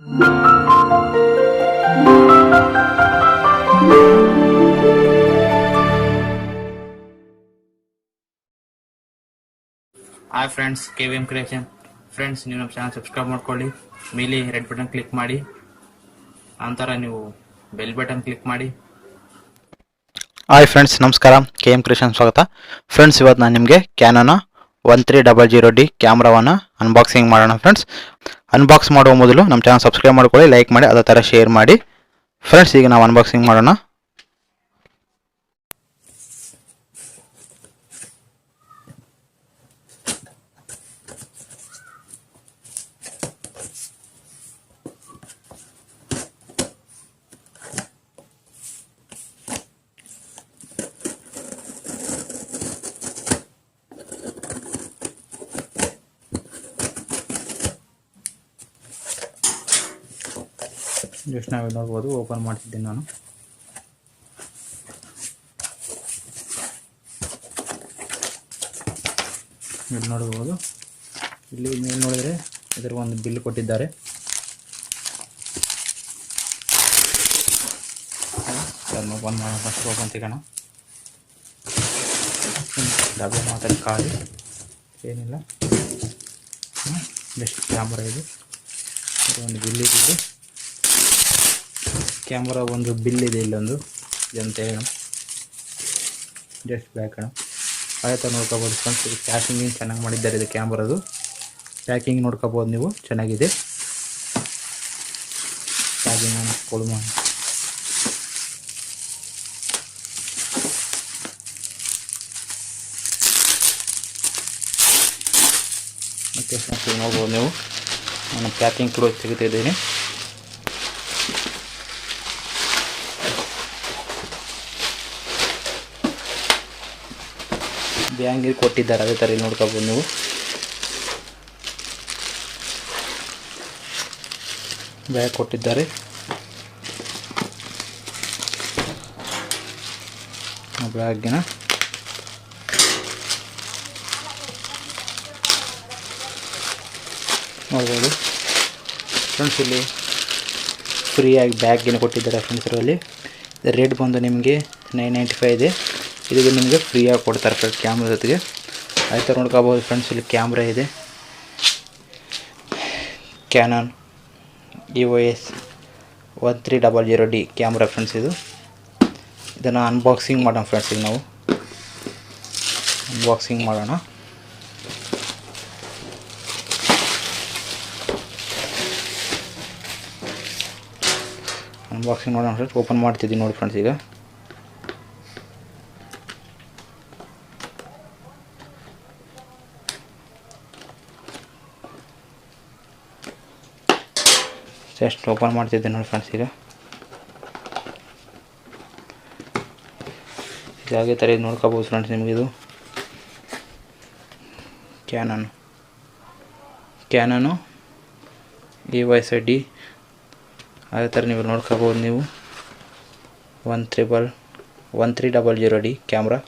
Hi friends, KVM creation. Friends, ನೀವು ನಮ್ಮ channel subscribe ಮಾಡ್ಕೊಳ್ಳಿ. ಮೇಲೆ ರೆಡ್ ಬಟನ್ ಕ್ಲಿಕ್ ಮಾಡಿ, ನಂತರ ನೀವು ಬೆಲ್ ಬಟನ್ ಕ್ಲಿಕ್ ಮಾಡಿ. ಹಾಯ್ ಫ್ರೆಂಡ್ಸ್, ನಮಸ್ಕಾರ. KVM ಕ್ರಿಯೇಷನ್ ಸ್ವಾಗತ. ಫ್ರೆಂಡ್ಸ್, ಇವತ್ತು ನಾನು ನಿಮಗೆ ಕ್ಯಾನನ್ 1300D ಕ್ಯಾಮ್ರಾವನ್ನು ಅನ್ಬಾಕ್ಸಿಂಗ್ ಮಾಡೋಣ. ಫ್ರೆಂಡ್ಸ್, ಅನ್ಬಾಕ್ಸ್ ಮಾಡುವ ಮೊದಲು ನಮ್ಮ ಚಾನಲ್ ಸಬ್ಸ್ಕ್ರೈಬ್ ಮಾಡ್ಕೊಳ್ಳಿ, ಲೈಕ್ ಮಾಡಿ, ಅದೇ ಥರ ಶೇರ್ ಮಾಡಿ. ಫ್ರೆಂಡ್ಸ್, ಈಗ ನಾವು ಅನ್ಬಾಕ್ಸಿಂಗ್ ಮಾಡೋಣ. ಜಸ್ಟ್ ನಾವು ನೋಡ್ಬೋದು, ಓಪನ್ ಮಾಡ್ತಿದ್ದೀನಿ ನಾನು. ಇಲ್ಲಿ ನೋಡ್ಬೋದು, ಇಲ್ಲಿ ಮೇಲೆ ನೋಡಿದರೆ ಇದರ ಒಂದು ಬಿಲ್ ಕೊಟ್ಟಿದ್ದಾರೆ. ಓಪನ್ ಮಾಡೋಣ. First open ತೆಗೋಣ. ಡಬ್ಬೆ ಮಾತ್ರ ಖಾಲಿ, ಏನಿಲ್ಲ. ಜಸ್ಟ್ ಕ್ಯಾಮ್ರಾ ಇದೆ, ಒಂದು ಬಿಲ್ ಇದೆ. ಕ್ಯಾಮ್ರಾ ಒಂದು ಬಿಲ್ ಇದೆ, ಇಲ್ಲೊಂದು ಇದಂತ ಹೇಳೋಣ. ಜಸ್ಟ್ ಬ್ಯಾಕ್ ಅಣ್ಣ, ಆಯ್ತಾ ನೋಡ್ಕೋಬೋದು. ಫ್ರೆಂಡ್ಸ್, ಇದು ಪ್ಯಾಕಿಂಗ್ ಚೆನ್ನಾಗಿ ಮಾಡಿದ್ದಾರೆ. ಇದು ಕ್ಯಾಮ್ರಾದು ಪ್ಯಾಕಿಂಗ್ ನೋಡ್ಕೋಬೋದು ನೀವು, ಚೆನ್ನಾಗಿದೆ ಪ್ಯಾಕಿಂಗ್. ಕೊಡು ಮಾಡಿ ಓಕೆ ಫ್ರೆಂಡ್ಸ್, ನೋಡ್ಬೋದು ನೀವು. ನಾನು ಪ್ಯಾಕಿಂಗ್ ಕೂಡ ತೆಗಿತಿದ್ದೀನಿ. ಬ್ಯಾಂಗ್ ಕೊಟ್ಟಿದ್ದಾರೆ, ಅದೇ ಥರ ಇಲ್ಲಿ ನೋಡ್ಕೋಬೋದು ನೀವು. ಬ್ಯಾಗ್ ಕೊಟ್ಟಿದ್ದಾರೆ. ಬ್ಯಾಗಿನ ನೋಡ್ಬೋದು ಫ್ರೆಂಡ್ಸ್. ಇಲ್ಲಿ ಫ್ರೀಯಾಗಿ ಬ್ಯಾಗಿನ ಕೊಟ್ಟಿದ್ದಾರೆ ಫ್ರೆಂಡ್ಸ್. ಇದರಲ್ಲಿ ರೇಟ್ ಬಂದು ನಿಮಗೆ 995 ಇದೆ. ಇದು ನಿಮಗೆ ಫ್ರೀಯಾಗಿ ಕೊಡ್ತಾರೆ ಫ್ರೆಂಡ್ಸ್, ಕ್ಯಾಮ್ರಾ ಜೊತೆಗೆ. ಆಯ್ತು ನೋಡ್ಕೋಬೋದು ಫ್ರೆಂಡ್ಸ್. ಇಲ್ಲಿ ಕ್ಯಾಮ್ರಾ ಇದೆ, Canon eos 1300D camera friends. ಇದನ್ನು ಅನ್ಬಾಕ್ಸಿಂಗ್ ಮಾಡೋಣ ಫ್ರೆಂಡ್ಸ್. ಈಗ ನಾವು ಅನ್ಬಾಕ್ಸಿಂಗ್ ಮಾಡೋಣ. ಅನ್ಬಾಕ್ಸಿಂಗ್ ಮಾಡೋಣ ಫ್ರೆಂಡ್ಸ್. ಓಪನ್ ಮಾಡ್ತಿದ್ದೀನಿ ನೋಡಿ ಫ್ರೆಂಡ್ಸ್. ಈಗ ಜಸ್ಟ್ ಓಪನ್ ಮಾಡ್ತಿದ್ದೆ ನೋಡಿ ಫ್ರೆಂಡ್ಸ್. ಈಗ ಇದಾಗೆ ಥರ ಇದು ನೋಡ್ಕೋಬೋದು ಫ್ರೆಂಡ್ಸ್. ನಿಮಗಿದು ಕ್ಯಾನನು eos D ಅದೇ ಥರ ನೀವು ನೋಡ್ಕೋಬೋದು ನೀವು. 1300D camera.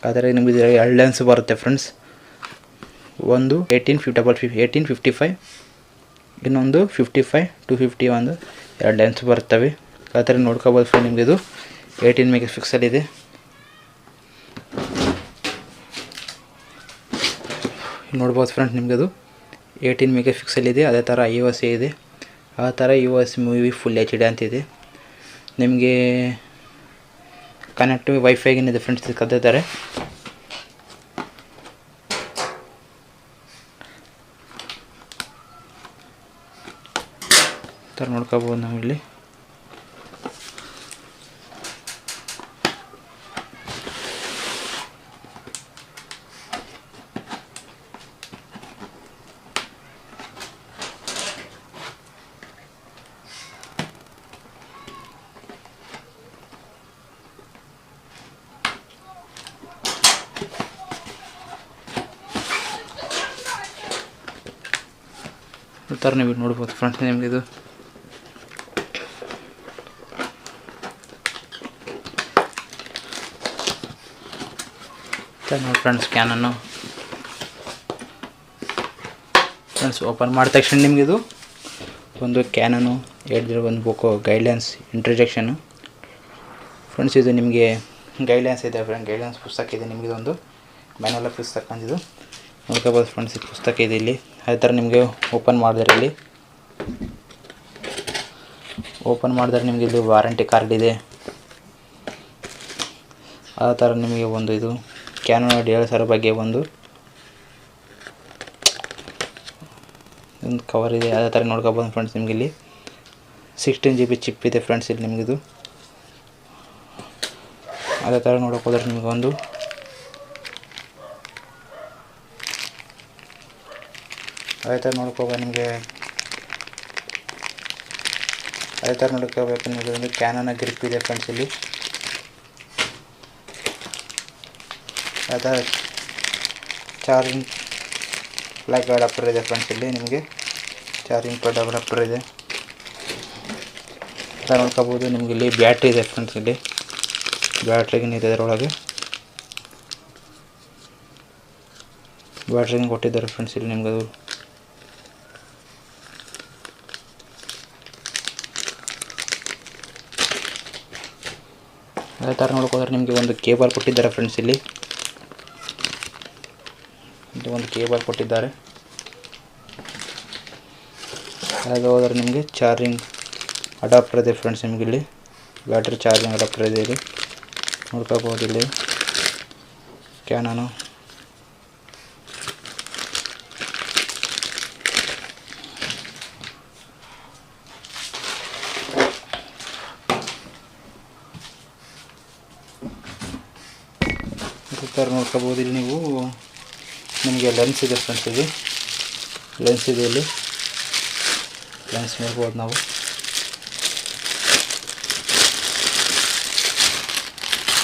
ಆದರೆ ನಿಮಗೆ ಇದರಲ್ಲಿ 2 ಲೆನ್ಸ್ ಬರುತ್ತೆ ಫ್ರೆಂಡ್ಸ್. ಒಂದು 1855, ಇನ್ನೊಂದು 55-250, ಒಂದು 2 ಲೆನ್ಸ್ ಬರ್ತವೆ. ಆ ಥರ ನೋಡ್ಕೋಬೋದು ಫ್ರೆಂಡ್. ನಿಮಗೆ ಇದು 18 ಮೆಗಾ ಪಿಕ್ಸೆಲ್ ಇದೆ. ನೋಡ್ಬೋದು ಫ್ರೆಂಡ್ಸ್, ನಿಮಗೆ ಅದು 18 ಮೆಗಾ ಪಿಕ್ಸೆಲ್ ಇದೆ. ಅದೇ ಥರ eos ಇದೆ. ಆ ಥರ eos ಮೂವಿ ಫುಲ್ HD ಅಂತಿದೆ. ನಿಮಗೆ ಕನೆಕ್ಟ್ ವೈಫೈ ಏನಿದೆ ಫ್ರೆಂಡ್ಸ್, ಕದ್ದಿದ್ದಾರೆ. ಥರ ನೋಡ್ಕೋಬೋದು ನಾವು ಇಲ್ಲಿ. ಈ ಥರ ನೀವು ನೋಡ್ಬೋದು ಫ್ರೆಂಡ್ಸ್. ನಿಮಗಿದು ನೋಡಿ ಫ್ರೆಂಡ್ಸ್, ಕ್ಯಾನನ್ನು ಫ್ರೆಂಡ್ಸ್ ಓಪನ್ ಮಾಡಿದ ತಕ್ಷಣ ನಿಮಗಿದು ಒಂದು ಕ್ಯಾನನು 801 ಬುಕ್ಕು ಗೈಡ್ಲೈನ್ಸ್ ಇಂಟ್ರೊಡಕ್ಷನು ಫ್ರೆಂಡ್ಸ್. ಇದು ನಿಮಗೆ ಗೈಡ್ಲೈನ್ಸ್ ಇದೆ ಫ್ರೆಂಡ್, ಗೈಡ್ಲೈನ್ಸ್ ಪುಸ್ತಕ ಇದೆ ನಿಮಗೆ. ಇದೊಂದು ಮ್ಯಾನುವಲ್ ಆಫ್ ಪುಸ್ತಕ ಅಂದಿದ್ದು ನೋಡ್ಕೋಬೋದು ಫ್ರೆಂಡ್ಸ್. ಈ ಪುಸ್ತಕ ಇದೆ ಇಲ್ಲಿ. ಅದೇ ಥರ ನಿಮಗೆ ಓಪನ್ ಮಾಡಿದ್ರೆ ಇಲ್ಲಿ ನಿಮಗೆ ಇಲ್ಲಿ ವಾರಂಟಿ ಕಾರ್ಡ್ ಇದೆ. ಆ ಥರ ನಿಮಗೆ ಒಂದು ಇದು ಕ್ಯಾನನ್ DSLR ಬಗ್ಗೆ ಒಂದು ಕವರ್ ಇದೆ. ಅದೇ ಥರ ನೋಡ್ಕೋಬೋದು ಫ್ರೆಂಡ್ಸ್. ನಿಮಗೆ ಇಲ್ಲಿ 16 GB ಚಿಪ್ ಇದೆ ಫ್ರೆಂಡ್ಸ್ ಇಲ್ಲಿ ನಿಮಗಿದು. ಅದೇ ಥರ ನೋಡೋಕೆ ಹೋದ್ರೆ ನಿಮಗೆ ಒಂದು ನೋಡ್ಕೋಬೇಕು ನಿಮಗೆ ಒಂದು ಕ್ಯಾನನ್ ಗ್ರಿಪ್ ಇದೆ ಫ್ರೆಂಡ್ಸ್ ಇಲ್ಲಿ. ಅದೇ ಚಾರ್ಜಿಂಗ್ ಪ್ಲಗ್ ಅಡಾಪ್ಟರ್ ಇದೆ ಫ್ರೆಂಡ್ಸ್ ಇಲ್ಲಿ ನಿಮಗೆ. ಚಾರ್ಜಿಂಗ್ ಪ್ಲಗ್ ಅಡಾಪ್ಟರ್ ಇದೆ ಅಂತ ನೋಡ್ಕೋಬೋದು. ನಿಮಗೆ ಇಲ್ಲಿ ಬ್ಯಾಟ್ರಿ ಇದೆ ಫ್ರೆಂಡ್ಸ್. ಇಲ್ಲಿ ಬ್ಯಾಟ್ರಿಗಿನ ಇದೆ, ಅದರೊಳಗೆ ಬ್ಯಾಟ್ರಿನ ಕೊಟ್ಟಿದ್ದಾರೆ ಫ್ರೆಂಡ್ಸ್ ಇಲ್ಲಿ ನಿಮ್ಗೆ. ಅದು ಅದೇ ಥರ ನೋಡ್ಕೋದ್ರೆ ನಿಮಗೆ ಒಂದು ಕೇಬಲ್ ಕೊಟ್ಟಿದ್ದಾರೆ ಫ್ರೆಂಡ್ಸ್ ಇಲ್ಲಿ. ಒಂದು ಕೇಬಲ್ ಕೊಟ್ಟಿದ್ದಾರೆ. ಹಾಗೆ ಹೋದರೆ ನಿಮಗೆ ಚಾರ್ಜಿಂಗ್ ಅಡಾಪ್ಟರ್ ಇದೆ ಫ್ರೆಂಡ್ಸ್. ನಿಮಗೆ ಇಲ್ಲಿ ಬ್ಯಾಟ್ರಿ ಚಾರ್ಜಿಂಗ್ ಅಡಾಪ್ಟರ್ ಇದೆ ಇಲ್ಲಿ ನೋಡ್ಕೋಬೋದು. ಇಲ್ಲಿ ಕ್ಯಾನನು ಈ ಥರ ನೋಡ್ಕೋಬೋದು. ಇಲ್ಲಿ ನೀವು ನಿಮಗೆ ಲೆನ್ಸ್ ಇದೆ ಫ್ರೆಂಡ್ಸ್. ಇಲ್ಲಿ ಲೆನ್ಸ್ ಇದೆ, ಇಲ್ಲಿ ಲೆನ್ಸ್ ನೋಡ್ಬೋದು ನಾವು.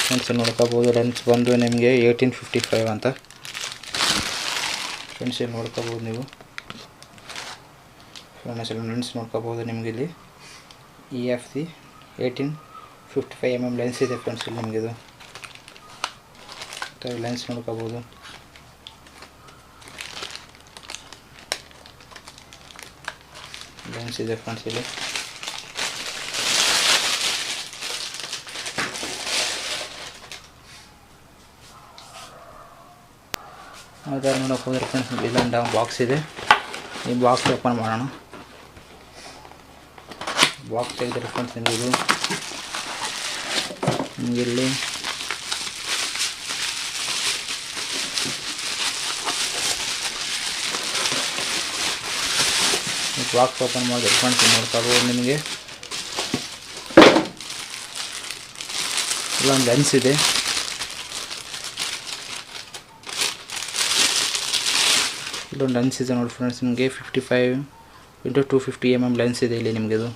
ಫ್ರೆಂಡ್ಸ್ ನೋಡ್ಕೋಬೋದು. ಲೆನ್ಸ್ ಬಂದು ನಿಮಗೆ 1855 ಅಂತ ಫ್ರೆಂಡ್ಸ್ ಇಲ್ಲಿ ನೋಡ್ಕೋಬೋದು ನೀವು. ಫ್ರೆಂಡ್ಸ್ ಲೆನ್ಸ್ ನೋಡ್ಕೋಬೋದು. ನಿಮಗೆ ಇಲ್ಲಿ EFC 1855 mm ಲೆನ್ಸ್ ಇದೆ ಫ್ರೆಂಡ್ಸ್ ಇಲ್ಲಿ ನಿಮಗಿದು. ಲೆನ್ಸ್ ನೋಡ್ಕೋಬೋದು. ಲೆನ್ಸ್ ಇದೆ ಫ್ರೆಂಡ್ಸ್ ಇಲ್ಲಿ. ಅದರ ನೋಡೋಕೆ ಹೋದರೆ ಫ್ರೆಂಡ್ಸ್ ಇಲ್ಲೊಂದು ಬಾಕ್ಸ್ ಇದೆ. ಈ ಬಾಕ್ಸ್ ಓಪನ್ ಮಾಡೋಣ. ಬಾಕ್ಸ್ ತೆಗೆದ್ರೆ ಫ್ರೆಂಡ್ಸ್ ನಿಮಗಿದು ಇಲ್ಲಿ ಬಾಕ್ಸ್ ಓಪನ್ ಮಾಡಿ ಫ್ರೆಂಡ್ಸ್ ನೋಡ್ಕೋಬೋದು. ನಿಮಗೆ ಇಲ್ಲೊಂದು ಲೆನ್ಸ್ ಇದೆ. ಇಲ್ಲೊಂದು ಲೆನ್ಸ್ ಇದೆ ನೋಡಿ ಫ್ರೆಂಡ್ಸ್. ನಿಮಗೆ 55x250 mm ಲೆನ್ಸ್ ಇದೆ ಇಲ್ಲಿ ನಿಮಗಿದು.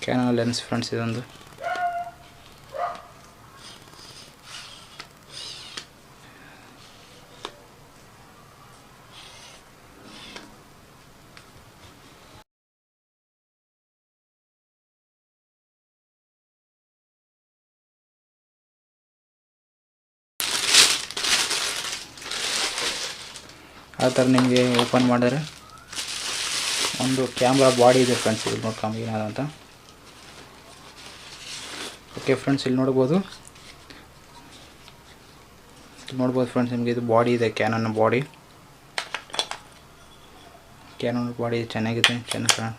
ಕ್ಯಾನನ್ ಲೆನ್ಸ್ ಫ್ರೆಂಡ್ಸ್ ಇದೊಂದು. ಆ ಥರ ನಿಮಗೆ ಓಪನ್ ಮಾಡಿದ್ರೆ ಒಂದು ಕ್ಯಾಮ್ರಾ ಬಾಡಿ ಇದೆ ಫ್ರೆಂಡ್ಸ್. ಇಲ್ಲಿ ನೋಡ್ಕೊಂಬ ಏನಾದಂತ. ಓಕೆ ಫ್ರೆಂಡ್ಸ್ ಇಲ್ಲಿ ನೋಡ್ಬೋದು ಫ್ರೆಂಡ್ಸ್. ನಿಮಗೆ ಇದು ಬಾಡಿ ಇದೆ, ಕ್ಯಾನನ್ ಬಾಡಿ ಚೆನ್ನಾಗಿದೆ. ಚೆನ್ನಾಗಿ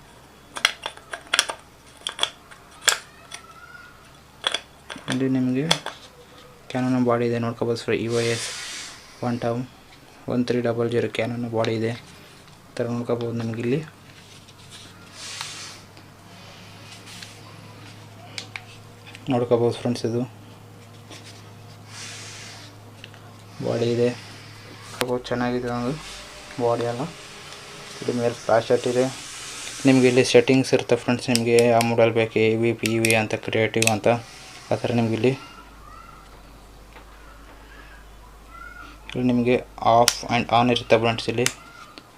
ಇಲ್ಲಿ ನಿಮಗೆ ಕ್ಯಾನನ್ ಬಾಡಿ ಇದೆ ನೋಡ್ಕೋಬೋದು ಸರ್. EOS 1300 ಕ್ಯಾನನ್ ಬಾಡಿ ಇದೆ. ಈ ಥರ ನೋಡ್ಕೋಬೋದು ನಿಮಗಿಲ್ಲಿ. ನೋಡ್ಕೋಬೋದು ಫ್ರೆಂಡ್ಸ್. ಇದು ಬಾಡಿ ಇದೆ, ಚೆನ್ನಾಗಿದೆ ಒಂದು ಬಾಡಿ ಎಲ್ಲ. ಇದು ಮೇಲೆ ಫ್ಲಾಶ್ ಲೈಟ್ ಇದೆ. ನಿಮಗೆ ಇಲ್ಲಿ ಸೆಟ್ಟಿಂಗ್ಸ್ ಇರುತ್ತೆ ಫ್ರೆಂಡ್ಸ್. ನಿಮಗೆ ಆ ಮಾಡಲ್ ಬೇಕು, AV PV ಅಂತ, ಕ್ರಿಯೇಟಿವ್ ಅಂತ, ಆ ಥರ ನಿಮಗೆ ಇಲ್ಲಿ ನಿಮಗೆ ಆಫ್ ಆ್ಯಂಡ್ ಆನ್ ಇರುತ್ತೆ ಫ್ರೆಂಡ್ಸ್ ಇಲ್ಲಿ.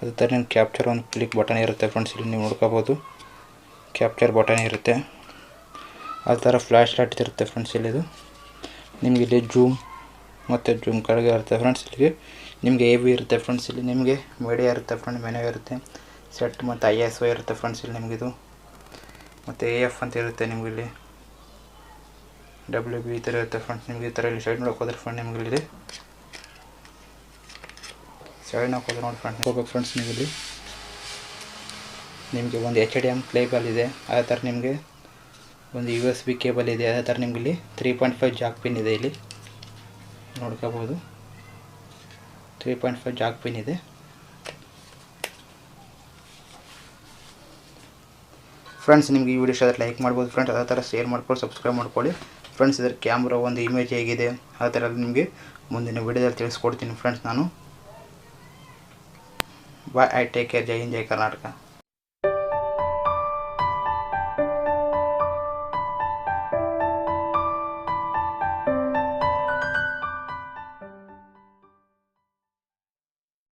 ಅದೇ ಥರ ನಿಮ್ಗೆ ಕ್ಯಾಪ್ಚರ್ ಒಂದು ಕ್ಲಿಕ್ ಬಟನ್ ಇರುತ್ತೆ ಫ್ರೆಂಡ್ಸ್. ಇಲ್ಲಿ ನೀವು ನೋಡ್ಕೋಬೋದು ಕ್ಯಾಪ್ಚರ್ ಬಟನ್ ಇರುತ್ತೆ. ಆ ಥರ ಫ್ಲ್ಯಾಶ್ ಲೈಟ್ ಇರುತ್ತೆ ಫ್ರೆಂಡ್ಸ್. ಇಲ್ಲಿ ಇದು ನಿಮಗೆ ಇಲ್ಲಿ ಜೂಮ್ ಮತ್ತು ಜೂಮ್ ಕೆಳಗೆ ಇರುತ್ತೆ ಫ್ರೆಂಡ್ಸ್. ಇಲ್ಲಿಗೆ ನಿಮಗೆ ಎ ಬಿ ಇರುತ್ತೆ ಫ್ರೆಂಡ್ಸ್. ಇಲ್ಲಿ ನಿಮಗೆ ಮೀಡಿಯಾ ಇರುತ್ತೆ ಫ್ರೆಂಡ್, ಮೆನು ಇರುತ್ತೆ, ಸೆಟ್ ಮತ್ತು ISO ಇರುತ್ತೆ ಫ್ರೆಂಡ್ಸ್. ಇಲ್ಲಿ ನಿಮಗಿದು ಮತ್ತು AF ಅಂತ ಇರುತ್ತೆ ನಿಮಗೆ. ಇಲ್ಲಿ WB ಈ ಥರ ಇರುತ್ತೆ ಫ್ರೆಂಡ್ಸ್. ನಿಮಗೆ ಈ ಥರ ಇಲ್ಲಿ ಸೈಡ್ ನೋಡೋಕೆ ಹೋದ್ರೆ ಫ್ರೆಂಡ್ ನಿಮಗೆ ಇಲ್ಲಿ ಸೈಡ್ ನೋಡೋಕೆ ನೋಡಿ ಫ್ರೆಂಡ್ ಹೋಗ್ಬೇಕು ಫ್ರೆಂಡ್ಸ್. ನೀವು ಇಲ್ಲಿ ನಿಮಗೆ ಒಂದು HDMI ಕೇಬಲ್ ಇದೆ, ಅದೇ ಥರ ನಿಮಗೆ ಒಂದು USB ಕೇಬಲ್ ಇದೆ, ಅದೇ ಥರ ನಿಮಗೆ ಇಲ್ಲಿ 3.5 ಜಾಕ್ ಪಿನ್ ಇದೆ. ಇಲ್ಲಿ ನೋಡ್ಕೋಬೋದು 3.5 ಜಾಕ್ ಪಿನ್ ಇದೆ. ಫ್ರೆಂಡ್ಸ್ ನಿಮಗೆ ಈ ವಿಡಿಯೋ ಇಷ್ಟ ಆದರೆ ಲೈಕ್ ಮಾಡ್ಬೋದು ಫ್ರೆಂಡ್ಸ್, ಅದೇ ಥರ ಶೇರ್ ಮಾಡ್ಕೊಳ್ಳಿ, ಸಬ್ಸ್ಕ್ರೈಬ್ ಮಾಡ್ಕೊಳ್ಳಿ ಫ್ರೆಂಡ್ಸ್. ಇದರ ಕ್ಯಾಮ್ರಾ ಒಂದು ಇಮೇಜ್ ಹೇಗಿದೆ ಆ ಥರ ನಿಮಗೆ ಮುಂದಿನ ವಿಡಿಯೋದಲ್ಲಿ ತಿಳಿಸ್ಕೊಡ್ತೀನಿ ಫ್ರೆಂಡ್ಸ್ ನಾನು. Bye, I take care. Jai Hind, Jai Karnataka.